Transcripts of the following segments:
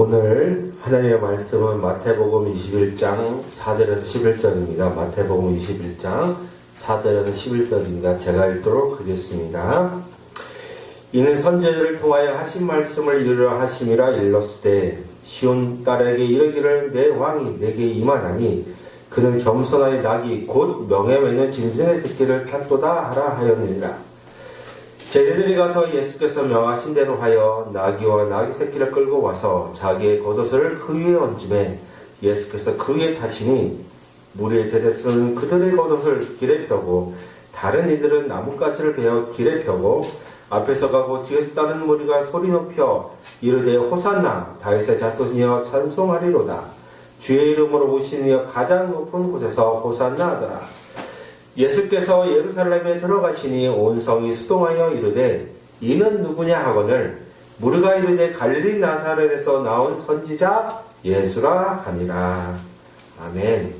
오늘 하나님의 말씀은 마태복음 21장 4절에서 11절입니다. 마태복음 21장 4절에서 11절입니다. 제가 읽도록 하겠습니다. 이는 선지자를 통하여 하신 말씀을 이루려 하심이라 일렀으되 시온 딸에게 이르기를 내 왕이 내게 임하나니 그는 겸손하여 낙이 곧 명예매는 짐승의 새끼를 탔도다 하라 하였느니라. 제자들이 가서 예수께서 명하신 대로 하여 나귀와 나귀 새끼를 끌고 와서 자기의 겉옷을 그 위에 얹음에 예수께서 그 위에 타시니 무리의 대다수는 그들의 겉옷을 길에 펴고 다른 이들은 나뭇가지를 베어 길에 펴고 앞에서 가고 뒤에서 따르는 무리가 소리 높여 이르되 호산나 다윗의 자손이여 찬송하리로다 주의 이름으로 오신 이여 가장 높은 곳에서 호산나 하더라. 예수께서 예루살렘에 들어가시니 온 성이 수동하여 이르되 이는 누구냐 하거늘 무리가 이르되 갈릴리 나사렛에서 나온 선지자 예수라 하니라. 아멘.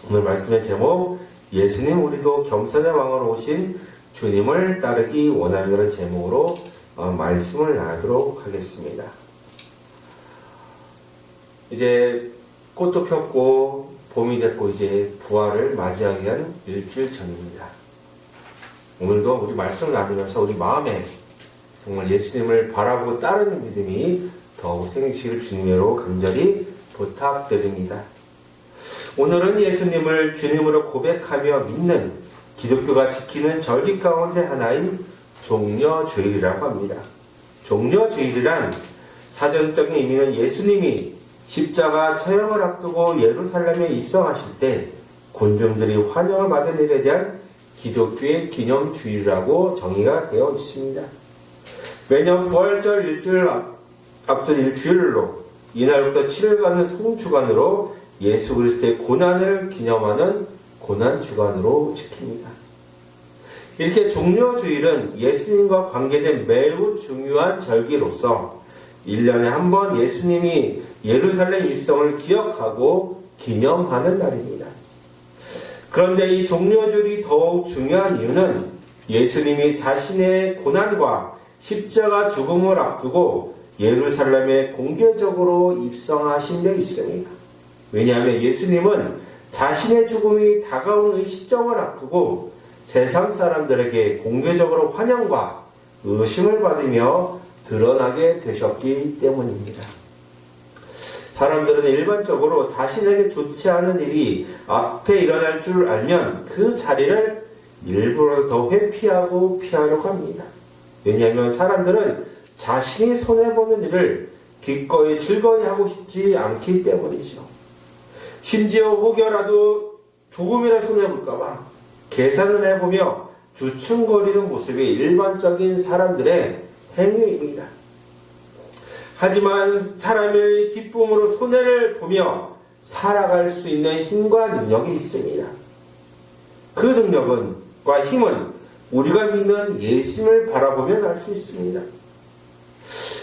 오늘 말씀의 제목 예수님 우리도 겸손의 왕으로 오신 주님을 따르기 원하는 제목으로 말씀을 나누도록 하겠습니다. 이제 꽃도 폈고 봄이 됐고 이제 부활을 맞이하기 위한 일주일 전입니다. 오늘도 우리 말씀을 나누면서 우리 마음에 정말 예수님을 바라보고 따르는 믿음이 더욱 생기시길 주님으로 간절히 부탁드립니다. 오늘은 예수님을 주님으로 고백하며 믿는 기독교가 지키는 절기 가운데 하나인 종려주일이라고 합니다. 종려주일이란 사전적인 의미는 예수님이 십자가 처형을 앞두고 예루살렘에 입성하실 때 군중들이 환영을 받은 일에 대한 기독교의 기념주일이라고 정의가 되어 있습니다. 매년 부활절 일주일 앞둔 일주일로 이날부터 7일간은 송주간으로 예수 그리스도의 고난을 기념하는 고난주간으로 지킵니다. 이렇게 종려주일은 예수님과 관계된 매우 중요한 절기로서 1년에 한 번 예수님이 예루살렘 입성을 기억하고 기념하는 날입니다. 그런데 이 종려주일이 더욱 중요한 이유는 예수님이 자신의 고난과 십자가 죽음을 앞두고 예루살렘에 공개적으로 입성하신 데 있습니다. 왜냐하면 예수님은 자신의 죽음이 다가오는 이 시점을 앞두고 세상 사람들에게 공개적으로 환영과 의심을 받으며 드러나게 되셨기 때문입니다. 사람들은 일반적으로 자신에게 좋지 않은 일이 앞에 일어날 줄 알면 그 자리를 일부러 더 회피하고 피하려고 합니다. 왜냐하면 사람들은 자신이 손해보는 일을 기꺼이 즐거이 하고 싶지 않기 때문이죠. 심지어 혹여라도 조금이라 손해볼까봐 계산을 해보며 주춤거리는 모습이 일반적인 사람들의 행위입니다. 하지만 사람의 기쁨으로 손해를 보며 살아갈 수 있는 힘과 능력이 있습니다. 그 능력과 힘은 우리가 믿는 예수님을 바라보면 알 수 있습니다.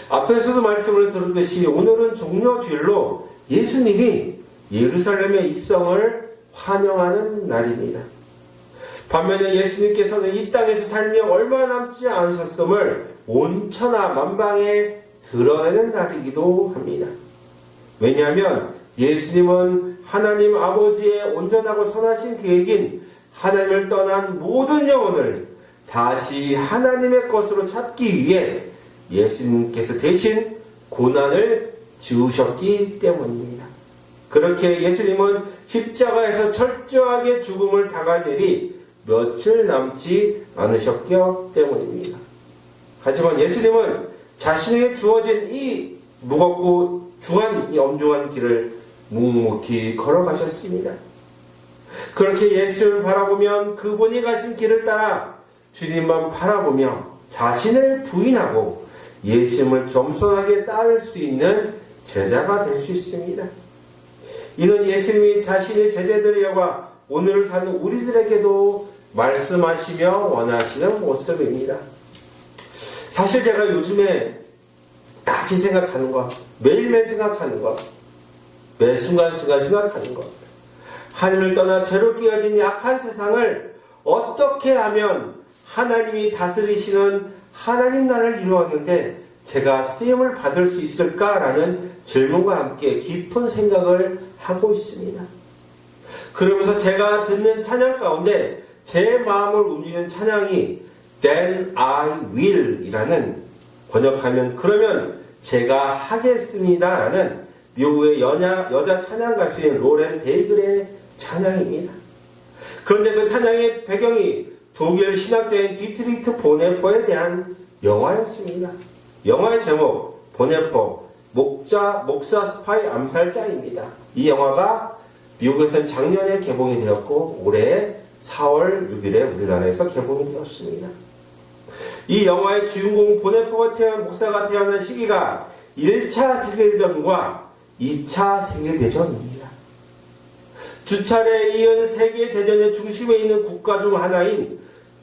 앞에서도 말씀을 들었듯이 오늘은 종려주일로 예수님이 예루살렘의 입성을 환영하는 날입니다. 반면에 예수님께서는 이 땅에서 삶이 얼마 남지 않으셨음을 온 천하 만방에 드러내는 날이기도 합니다. 왜냐하면 예수님은 하나님 아버지의 온전하고 선하신 계획인 하나님을 떠난 모든 영혼을 다시 하나님의 것으로 찾기 위해 예수님께서 대신 고난을 지으셨기 때문입니다. 그렇게 예수님은 십자가에서 철저하게 죽음을 당할 일이 며칠 남지 않으셨기 때문입니다. 하지만 예수님은 자신에게 주어진 이 무겁고 이 엄중한 길을 묵묵히 걸어가셨습니다. 그렇게 예수를 바라보면 그분이 가신 길을 따라 주님만 바라보며 자신을 부인하고 예수님을 겸손하게 따를 수 있는 제자가 될 수 있습니다. 이는 예수님이 자신의 제자들에게와 오늘을 사는 우리들에게도 말씀하시며 원하시는 모습입니다. 사실 제가 요즘에 다시 생각하는 것, 매일매일 생각하는 것, 매 순간순간 생각하는 것, 하늘을 떠나 죄로 끼어진 약한 세상을 어떻게 하면 하나님이 다스리시는 하나님 나라를 이루었는데 제가 쓰임을 받을 수 있을까라는 질문과 함께 깊은 생각을 하고 있습니다. 그러면서 제가 듣는 찬양 가운데 제 마음을 움직이는 찬양이 Then I will 이라는, 번역하면 그러면 제가 하겠습니다 라는 미국의 여자 찬양 가수인 로렌 데이글의 찬양입니다. 그런데 그 찬양의 배경이 독일 신학자인 디트리히트 보네퍼에 대한 영화였습니다. 영화의 제목 보네퍼 목사 스파이 암살자입니다. 이 영화가 미국에서는 작년에 개봉이 되었고 올해 4월 6일에 우리나라에서 개봉이 되었습니다. 이 영화의 주인공 보네퍼가 목사가 태어난 시기가 1차 세계대전과 2차 세계대전입니다. 두 차례에 이은 세계대전의 중심에 있는 국가 중 하나인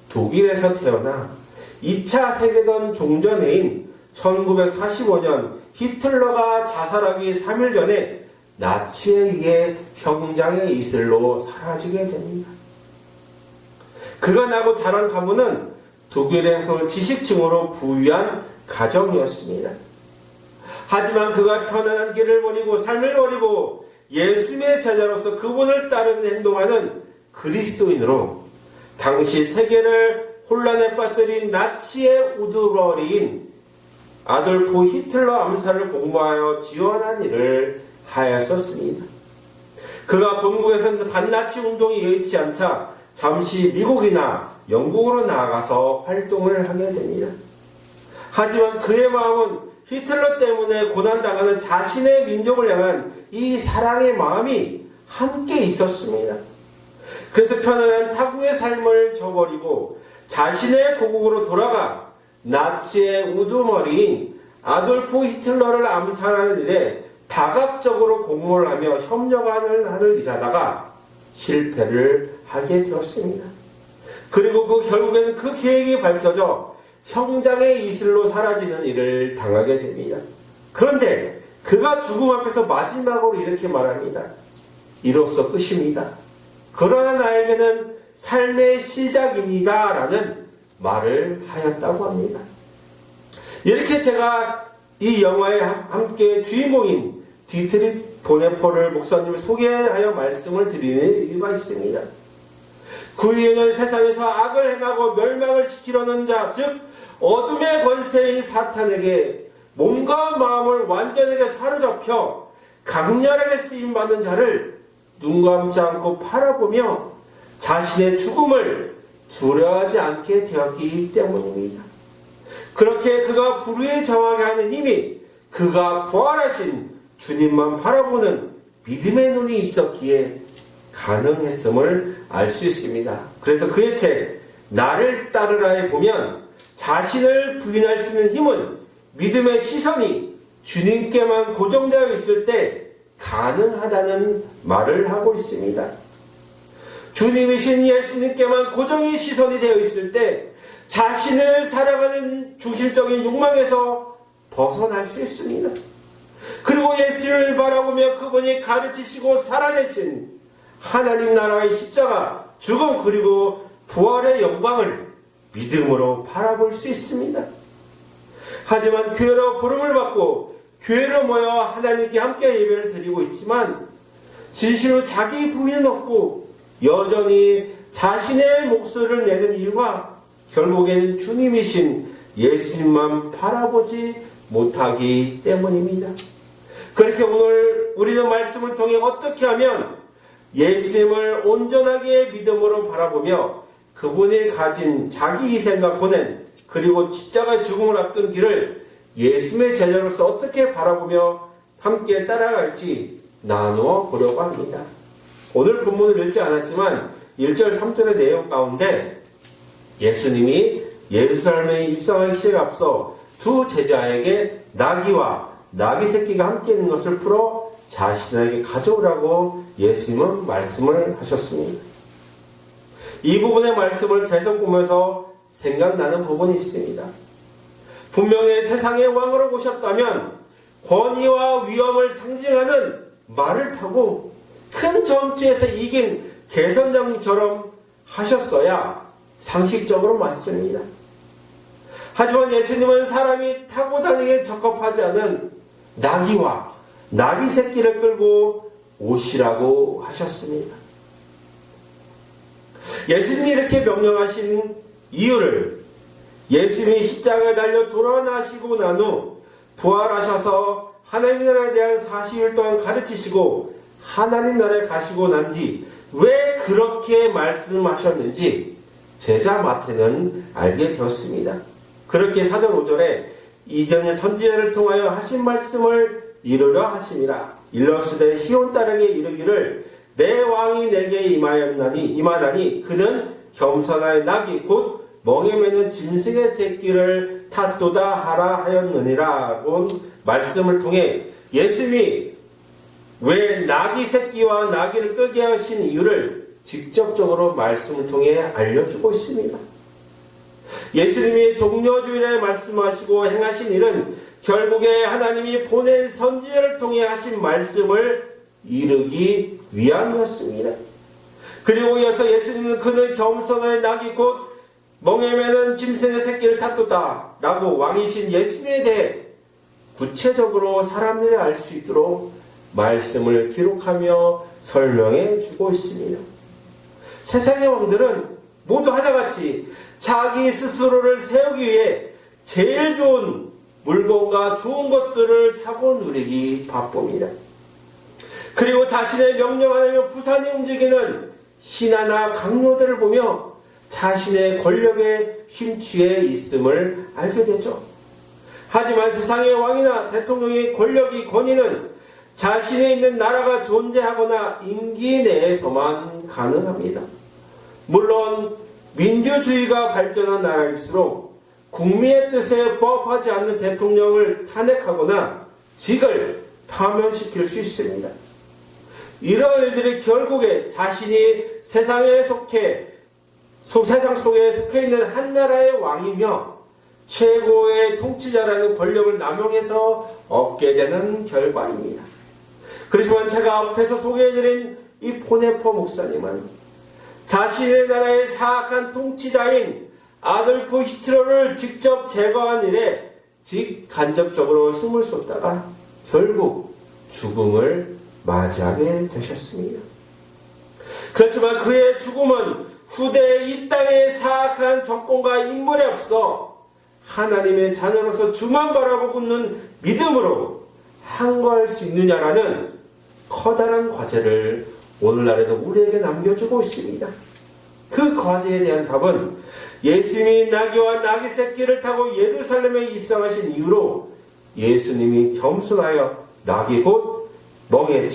독일에서 태어나 2차 세계대전 종전해인 1945년 히틀러가 자살하기 3일 전에 나치에 의해 형장의 이슬로 사라지게 됩니다. 그가 나고 자란 가문은 독일에서 지식층으로 부유한 가정이었습니다. 하지만 그가 편안한 길을 버리고 삶을 버리고 예수님의 제자로서 그분을 따르는 행동하는 그리스도인으로 당시 세계를 혼란에 빠뜨린 나치의 우두머리인 아돌프 히틀러 암살을 공모하여 지원한 일을 하였었습니다. 그가 본국에서는 반나치 운동이 여의치 않자 잠시 미국이나 영국으로 나아가서 활동을 하게 됩니다. 하지만 그의 마음은 히틀러 때문에 고난당하는 자신의 민족을 향한 이 사랑의 마음이 함께 있었습니다. 그래서 편안한 타국의 삶을 저버리고 자신의 고국으로 돌아가 나치의 우두머리인 아돌프 히틀러를 암살하는 일에 다각적으로 공모를 하며 협력하는 일하다가 실패를 하게 되었습니다. 그리고 결국에는 그 계획이 밝혀져 형장의 이슬로 사라지는 일을 당하게 됩니다. 그런데 그가 죽음 앞에서 마지막으로 이렇게 말합니다. 이로써 끝입니다. 그러나 나에게는 삶의 시작입니다 라는 말을 하였다고 합니다. 이렇게 제가 이 영화에 함께 주인공인 디트리히트 보네퍼를 목사님을 소개하여 말씀을 드리는 이유가 있습니다. 그 이유는 세상에서 악을 행하고 멸망을 시키려는 자, 즉 어둠의 권세인 사탄에게 몸과 마음을 완전하게 사로잡혀 강렬하게 쓰임받는 자를 눈 감지 않고 바라보며 자신의 죽음을 두려워하지 않게 되었기 때문입니다. 그렇게 그가 불의에 저항하게 하는 힘이 그가 부활하신 주님만 바라보는 믿음의 눈이 있었기에 가능했음을 알 수 있습니다. 그래서 그의 책 나를 따르라에 보면 자신을 부인할 수 있는 힘은 믿음의 시선이 주님께만 고정되어 있을 때 가능하다는 말을 하고 있습니다. 주님이신 예수님께만 고정의 시선이 되어 있을 때 자신을 살아가는 중심적인 욕망에서 벗어날 수 있습니다. 그리고 예수를 바라보며 그분이 가르치시고 살아내신 하나님 나라의 십자가, 죽음 그리고 부활의 영광을 믿음으로 바라볼 수 있습니다. 하지만 교회로 부름을 받고 교회로 모여 하나님께 함께 예배를 드리고 있지만 진실로 자기 부인은 없고 여전히 자신의 목소리를 내는 이유가 결국에는 주님이신 예수님만 바라보지 못하기 때문입니다. 그렇게 오늘 우리는 말씀을 통해 어떻게 하면 예수님을 온전하게 믿음으로 바라보며 그분이 가진 자기 희생과 고난 그리고 십자가의 죽음을 앞둔 길을 예수님의 제자로서 어떻게 바라보며 함께 따라갈지 나누어 보려고 합니다. 오늘 본문을 읽지 않았지만 1절 3절의 내용 가운데 예수님이 예루살렘에 입성하기 시에 앞서 두 제자에게 나귀와 나귀 새끼가 함께 있는 것을 풀어 자신에게 가져오라고 예수님은 말씀을 하셨습니다. 이 부분의 말씀을 계속 보면서 생각나는 부분이 있습니다. 분명히 세상의 왕으로 오셨다면 권위와 위엄을 상징하는 말을 타고 큰 전투에서 이긴 개선장처럼 하셨어야 상식적으로 맞습니다. 하지만 예수님은 사람이 타고 다니기에 적합하지 않은 나귀와 나귀 새끼를 끌고 오시라고 하셨습니다. 예수님이 이렇게 명령하신 이유를 예수님이 십자가에 달려 돌아나시고 난 후 부활하셔서 하나님 나라에 대한 40일 동안 가르치시고 하나님 나라에 가시고 난 뒤 왜 그렇게 말씀하셨는지 제자 마태는 알게 되었습니다. 그렇게 4절 5절에 이전의 선지자를 통하여 하신 말씀을 이루려 하시니라. 일러스되 시온 딸에게 이르기를 내 왕이 내게 임하나니 그는 겸손한 낙이 곧 멍에 매는 짐승의 새끼를 탓도다 하라 하였느니라고 말씀을 통해 예수님이 왜 나귀 새끼와 나귀를 끌게 하신 이유를 직접적으로 말씀을 통해 알려주고 있습니다. 예수님이 종려주일에 말씀하시고 행하신 일은 결국에 하나님이 보낸 선지자를 통해 하신 말씀을 이루기 위함이었습니다. 그리고 이어서 예수님은 그는 겸손한 낙이 곧 멍에 매는 짐승의 새끼를 탓도다 라고 왕이신 예수님에 대해 구체적으로 사람들이 알 수 있도록 말씀을 기록하며 설명해 주고 있습니다. 세상의 왕들은 모두 하나같이 자기 스스로를 세우기 위해 제일 좋은 물건과 좋은 것들을 사고 누리기 바쁩니다. 그리고 자신의 명령 안에며 부산이 움직이는 신하나 강요들을 보며 자신의 권력에 힘취해 있음을 알게 되죠. 하지만 세상의 왕이나 대통령의 권력이 권위는 자신이 있는 나라가 존재하거나 임기 내에서만 가능합니다. 물론 민주주의가 발전한 나라일수록 국민의 뜻에 부합하지 않는 대통령을 탄핵하거나 직을 파면시킬 수 있습니다. 이러한 일들이 결국에 자신이 세상 속에 속해 있는 한 나라의 왕이며 최고의 통치자라는 권력을 남용해서 얻게 되는 결과입니다. 그렇지만 제가 앞에서 소개해드린 이 포네퍼 목사님은 자신의 나라의 사악한 통치자인 아돌프 히틀러를 직접 제거한 일에 직간접적으로 힘을 쏟다가 결국 죽음을 맞이하게 되셨습니다. 그렇지만 그의 죽음은 후대의 이 땅의 사악한 정권과 인물에 앞서 하나님의 자녀로서 주만 바라보고 있는 믿음으로 항거할 수 있느냐라는 커다란 과제를 오늘날에도 우리에게 남겨주고 있습니다. 그 과제에 대한 답은 예수님이 나귀와 나귀 새끼를 타고 예루살렘에 입성하신 이후로 예수님이 겸손하여 나귀 곧 멍에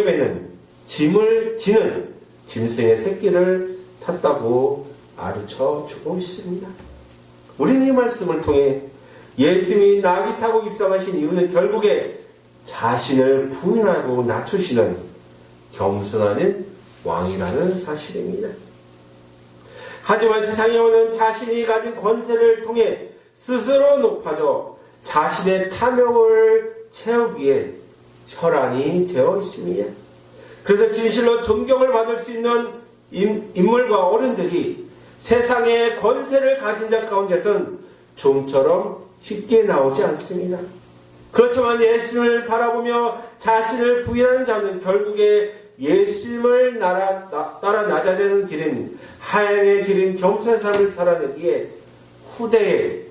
매는 짐을 지는 짐승의 새끼를 탔다고 가르쳐 주고 있습니다. 우리는 이 말씀을 통해 예수님이 나귀 타고 입성하신 이유는 결국에 자신을 부인하고 낮추시는 겸손한 왕이라는 사실입니다. 하지만 세상에 오는 자신이 가진 권세를 통해 스스로 높아져 자신의 탐욕을 채우기에 혈안이 되어 있습니다. 그래서 진실로 존경을 받을 수 있는 인물과 어른들이 세상의 권세를 가진 자 가운데서는 좀처럼 쉽게 나오지 않습니다. 그렇지만 예수님을 바라보며 자신을 부인하는 자는 결국에 예수님을 따라 낮아지는 길인 하양의 길인 겸손한 삶을 살아내기에 후대에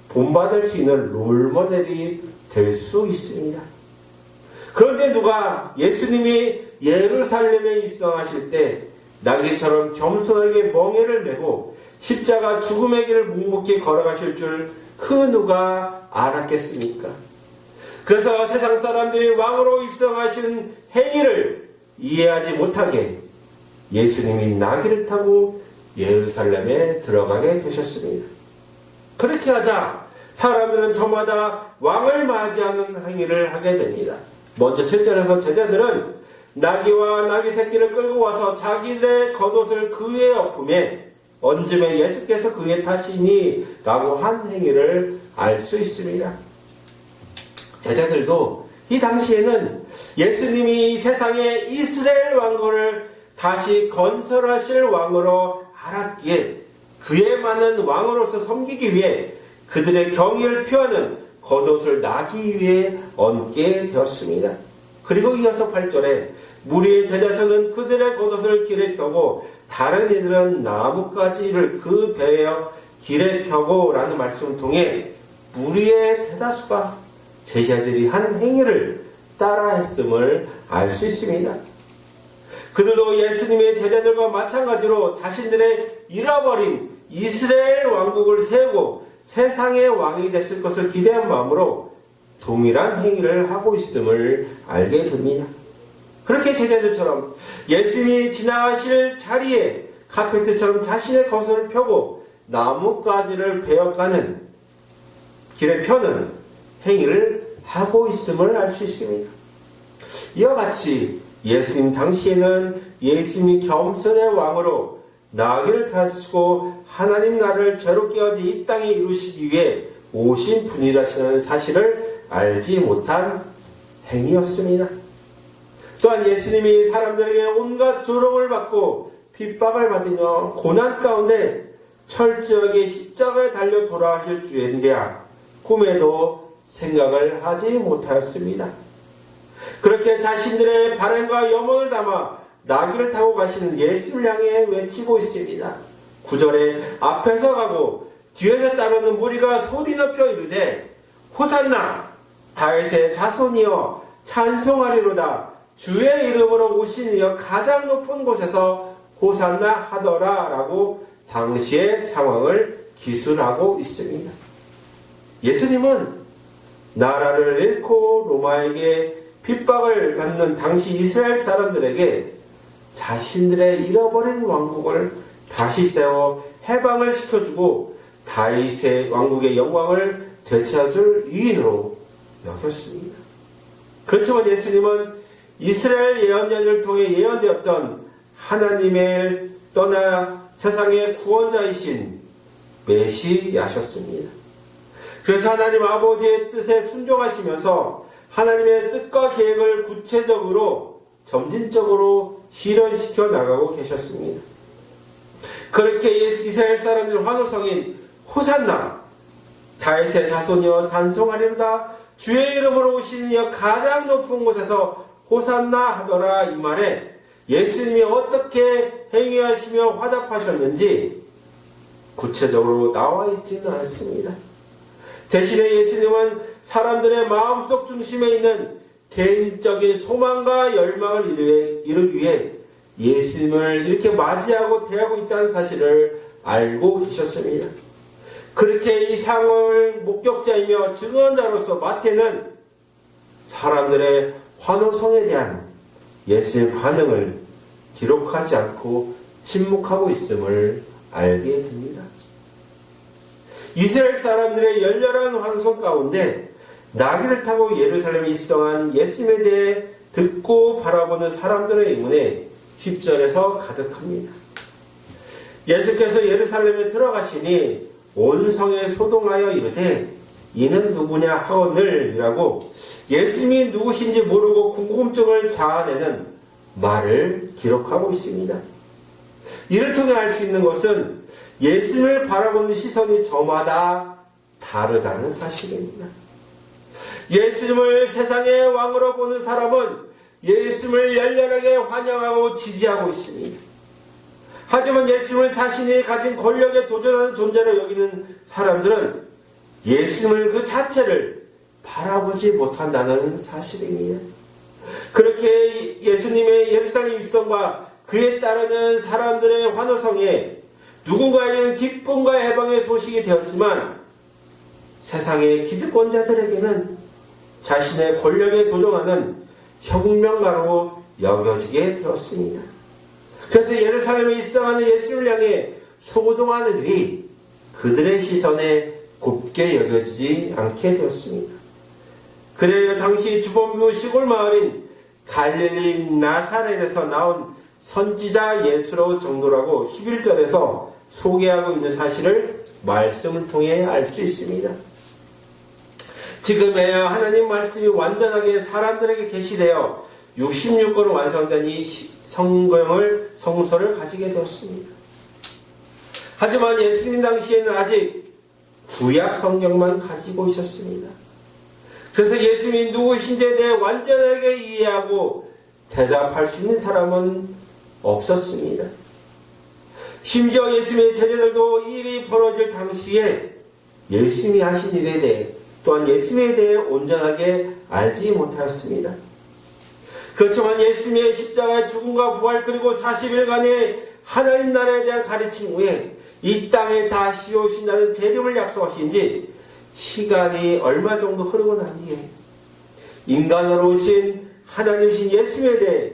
본받을 수 있는 롤모델이 될 수 있습니다. 그런데 누가 예수님이 예루살렘에 입성하실 때 나귀처럼 겸손하게 멍에를 메고 십자가 죽음의 길을 묵묵히 걸어가실 줄 그 누가 알았겠습니까? 그래서 세상 사람들이 왕으로 입성하신 행위를 이해하지 못하게 예수님이 나귀를 타고 예루살렘에 들어가게 되셨습니다. 그렇게 하자 사람들은 저마다 왕을 맞이하는 행위를 하게 됩니다. 먼저 7절에서 제자들은 나귀와 나귀 새끼를 끌고 와서 자기들의 겉옷을 그 위에 엎음에 얹음에 예수께서 그 위에 타시니 라고 한 행위를 알 수 있습니다. 제자들도 이 당시에는 예수님이 이 세상의 이스라엘 왕국을 다시 건설하실 왕으로 알았기에 그에 맞는 왕으로서 섬기기 위해 그들의 경의를 표하는 겉옷을 나기 위해 얹게 되었습니다. 그리고 이어서 8절에 무리의 대다수는 그들의 겉옷을 길에 펴고 다른 이들은 나뭇가지를 그 배에 길에 펴고 라는 말씀을 통해 무리의 대다수가 제자들이 한 행위를 따라했음을 알 수 있습니다. 그들도 예수님의 제자들과 마찬가지로 자신들의 잃어버린 이스라엘 왕국을 세우고 세상의 왕이 됐을 것을 기대한 마음으로 동일한 행위를 하고 있음을 알게 됩니다. 그렇게 제자들처럼 예수님이 지나가실 자리에 카페트처럼 자신의 겉옷을 펴고 나뭇가지를 베어가는 길에 펴는 행위를 하고 있음을 알 수 있습니다. 이와 같이 예수님 당시에는 예수님이 겸손의 왕으로 나귀를 타시고 하나님 나라를 죄로 깨어지 이 땅에 이루시기 위해 오신 분이라시는 사실을 알지 못한 행위였습니다. 또한 예수님이 사람들에게 온갖 조롱을 받고 핍박을 받으며 고난 가운데 철저하게 십자가에 달려 돌아가실 줄이야 꿈에도 생각을 하지 못하였습니다. 그렇게 자신들의 바람과 염원을 담아 나귀를 타고 가시는 예수를 향해 외치고 있습니다. 9절에 앞에서 가고 뒤에서 따르는 무리가 소리 높여 이르되 호산나 다윗의 자손이여 찬송하리로다 주의 이름으로 오신 이여 가장 높은 곳에서 호산나 하더라 라고 당시의 상황을 기술하고 있습니다. 예수님은 나라를 잃고 로마에게 핍박을 받는 당시 이스라엘 사람들에게 자신들의 잃어버린 왕국을 다시 세워 해방을 시켜주고 다윗의 왕국의 영광을 되찾을 위인으로 여겼습니다. 그렇지만 예수님은 이스라엘 예언자들을 통해 예언되었던 하나님의 떠나 세상의 구원자이신 메시아셨습니다. 그래서 하나님 아버지의 뜻에 순종하시면서 하나님의 뜻과 계획을 구체적으로 점진적으로 실현시켜 나가고 계셨습니다. 그렇게 이스라엘 사람들의 환호성인 호산나 다윗의 자손이여 찬송하리로다 주의 이름으로 오신 이여 가장 높은 곳에서 호산나 하더라 이 말에 예수님이 어떻게 행위하시며 화답하셨는지 구체적으로 나와 있지는 않습니다. 대신에 예수님은 사람들의 마음속 중심에 있는 개인적인 소망과 열망을 이루기 위해 예수님을 이렇게 맞이하고 대하고 있다는 사실을 알고 계셨습니다. 그렇게 이 상황을 목격자이며 증언자로서 마태는 사람들의 환호성에 대한 예수님의 반응을 기록하지 않고 침묵하고 있음을 알게 됩니다. 이스라엘 사람들의 열렬한 환호성 가운데 나귀를 타고 예루살렘에 입성한 예수님에 대해 듣고 바라보는 사람들의 의문에 10절에서 가득합니다. 예수께서 예루살렘에 들어가시니 온 성에 소동하여 이르되 이는 누구냐 하거늘이라고 예수님이 누구신지 모르고 궁금증을 자아내는 말을 기록하고 있습니다. 이를 통해 알 수 있는 것은 예수님을 바라보는 시선이 저마다 다르다는 사실입니다. 예수님을 세상의 왕으로 보는 사람은 예수님을 열렬하게 환영하고 지지하고 있습니다. 하지만 예수님을 자신이 가진 권력에 도전하는 존재로 여기는 사람들은 예수님을 그 자체를 바라보지 못한다는 사실입니다. 그렇게 예수님의 예루살렘 입성과 그에 따르는 사람들의 환호성에 누군가에게는 기쁨과 해방의 소식이 되었지만 세상의 기득권자들에게는 자신의 권력에 도전하는 혁명가로 여겨지게 되었습니다. 그래서 예루살렘에 입성하는 예수를 향해 소동하는 일이 그들의 시선에 곱게 여겨지지 않게 되었습니다. 그래요 당시 주범부 시골 마을인 갈릴리 나사렛에서 나온 선지자 예수로 정도라고 11절에서 소개하고 있는 사실을 말씀을 통해 알 수 있습니다. 지금에야 하나님 말씀이 완전하게 사람들에게 계시되어 66권으로 완성된 이 성서를 가지게 되었습니다. 하지만 예수님 당시에는 아직 구약 성경만 가지고 있었습니다. 그래서 예수님이 누구신지에 대해 완전하게 이해하고 대답할 수 있는 사람은 없었습니다. 심지어 예수님의 제자들도 이 일이 벌어질 당시에 예수님이 하신 일에 대해 또한 예수님에 대해 온전하게 알지 못하였습니다. 그렇지만 예수님의 십자가의 죽음과 부활 그리고 40일간의 하나님 나라에 대한 가르침 후에 이 땅에 다시 오신다는 재림을 약속하신 지 시간이 얼마 정도 흐르고 난 뒤에 인간으로 오신 하나님이신 예수님에 대해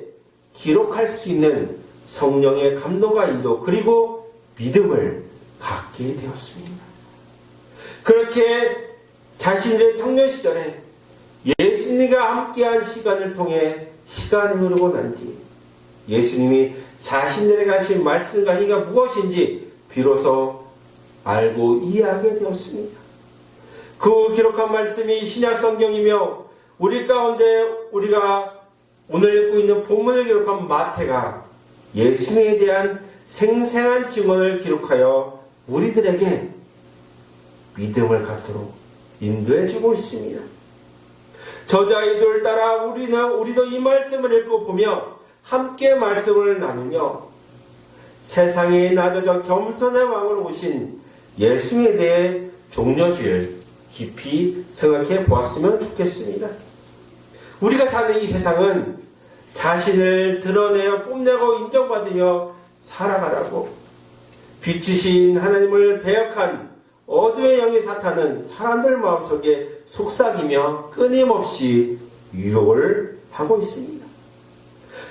기록할 수 있는 성령의 감동과 인도 그리고 믿음을 갖게 되었습니다. 그렇게 자신들의 청년 시절에 예수님과 함께한 시간을 통해 시간이 흐르고 난 뒤 예수님이 자신들에게 하신 말씀과 행위가 무엇인지 비로소 알고 이해하게 되었습니다. 그 기록한 말씀이 신약 성경이며 우리 가운데 우리가 오늘 읽고 있는 본문을 기록한 마태가 예수님에 대한 생생한 증언을 기록하여 우리들에게 믿음을 갖도록 인도해주고 있습니다. 저자이들 따라 우리도 이 말씀을 읽고 보며 함께 말씀을 나누며 세상에 낮아져 겸손의 왕으로 오신 예수님에 대해 종려주일 깊이 생각해 보았으면 좋겠습니다. 우리가 사는 이 세상은 자신을 드러내어 뽐내고 인정받으며 살아가라고 빛이신 하나님을 배역한 어두의 영의 사탄은 사람들 마음속에 속삭이며 끊임없이 유혹을 하고 있습니다.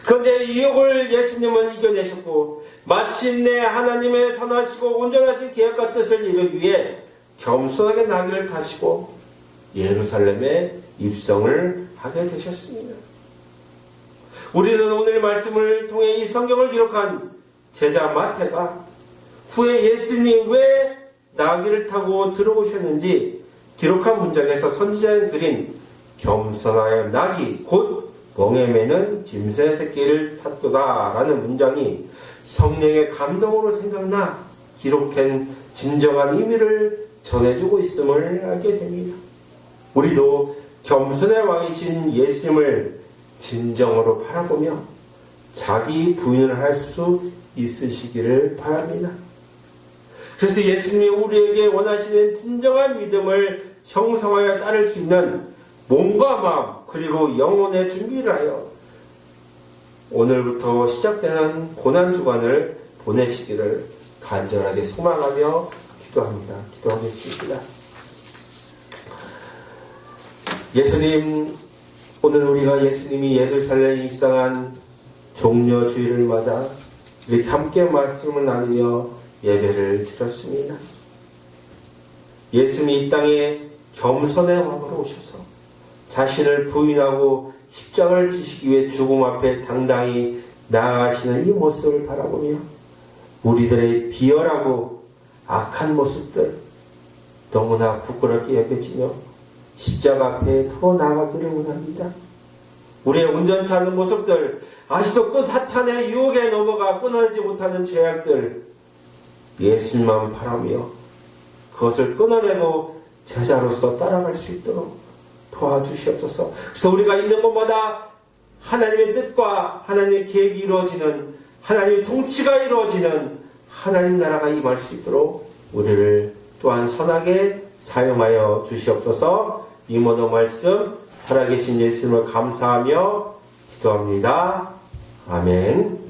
그런데 이 유혹을 예수님은 이겨내셨고 마침내 하나님의 선하시고 온전하신 계획과 뜻을 이루기 위해 겸손하게 나귀를 타시고 예루살렘에 입성을 하게 되셨습니다. 우리는 오늘 말씀을 통해 이 성경을 기록한 제자 마태가 후에 예수님이 왜 나귀를 타고 들어오셨는지 기록한 문장에서 선지자는 그린 겸손하여 나귀 곧 멍에 매는 짐승의 새끼를 탔도다 라는 문장이 성령의 감동으로 생각나 기록한 진정한 의미를 전해주고 있음을 알게 됩니다. 우리도 겸손의 왕이신 예수님을 진정으로 바라보며 자기 부인을 할 수 있으시기를 바랍니다. 그래서 예수님이 우리에게 원하시는 진정한 믿음을 형성하여 따를 수 있는 몸과 마음 그리고 영혼의 준비를 하여 오늘부터 시작되는 고난주간을 보내시기를 간절하게 소망하며 기도합니다. 기도하겠습니다. 예수님, 오늘 우리가 예수님이 예루살렘에 입성한 종려주일을 맞아 이렇게 함께 말씀을 나누며 예배를 드렸습니다. 예수님이 이 땅에 겸손의 왕으로 오셔서 자신을 부인하고 십자가를 지시기 위해 죽음 앞에 당당히 나아가시는 이 모습을 바라보며 우리들의 비열하고 악한 모습들 너무나 부끄럽게 여겨지며 십자가 앞에 더 나아가기를 원합니다. 우리의 온전치 않은 모습들, 아직도 그 사탄의 유혹에 넘어가 끊어내지 못하는 죄악들 예수님만 바라며 그것을 끊어내고 제자로서 따라갈 수 있도록 도와주시옵소서. 그래서 우리가 있는 곳마다 하나님의 뜻과 하나님의 계획이 이루어지는 하나님의 통치가 이루어지는 하나님 나라가 임할 수 있도록 우리를 또한 선하게 사용하여 주시옵소서. 이 모든 말씀 살아계신 예수님을 감사하며 기도합니다. 아멘.